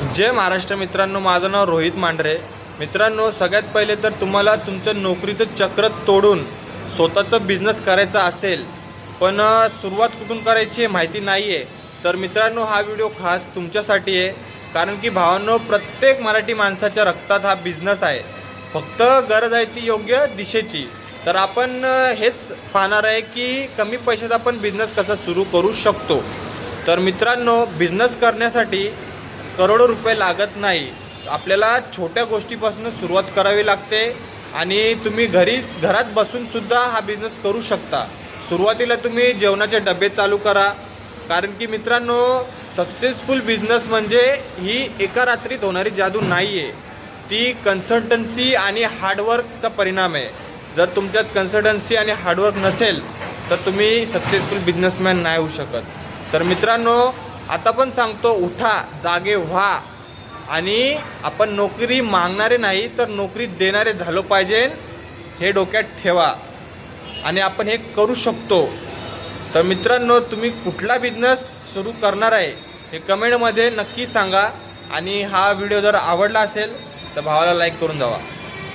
जय महाराष्ट्र मित्रांनो, माझं नाव रोहित मांढरे। मित्रांनो, सगळ्यात पहिले तर तुम्हाला तुमचं नोकरीचं चक्र तोडून स्वतःचा बिझनेस करायचा असेल, पण सुरुवात कुठून करायची माहिती नाही आहे, तर मित्रांनो हा व्हिडिओ खास तुमच्यासाठी आहे। कारण की भावांनो, प्रत्येक मराठी माणसाच्या रक्तात हा बिझनेस आहे, फक्त गरज आहे ती योग्य दिशेची। तर आपण हेच पाहणार आहे की कमी पैशात आपण बिझनेस कसा सुरू करू शकतो। तर मित्रांनो, बिझनेस करण्यासाठी करोडो रुपये लागत नाही, आपल्याला छोट्या गोष्टीपासून सुरुवात करावी लागते आणि तुम्ही घरात बसून सुद्धा हा बिझनेस करू शकता। सुरुवातीला तुम्ही जेवणाचे डबे चालू करा, कारण की मित्रांनो, सक्सेसफुल बिझनेस म्हणजे ही एका रात्रीत होणारी जादू नाही आहे, ती कन्सल्टन्सी आणि हार्डवर्कचा परिणाम आहे। जर तुमच्यात कन्सल्टन्सी आणि हार्डवर्क नसेल तर तुम्ही सक्सेसफुल बिझनेसमॅन नाही होऊ शकत। तर मित्रांनो, आता पण सांगतो, उठा, जागे व्हा आणि आपण नोकरी मागणारे नाही तर नोकरी देणारे झालो पाहिजे, हे डोक्यात ठेवा आणि आपण हे करू शकतो। तर मित्रांनो, तुम्ही कुठला बिझनेस सुरू करणार आहे हे कमेंटमध्ये नक्की सांगा आणि हा व्हिडिओ जर आवडला असेल तर भावाला लाईक करून द्यावा।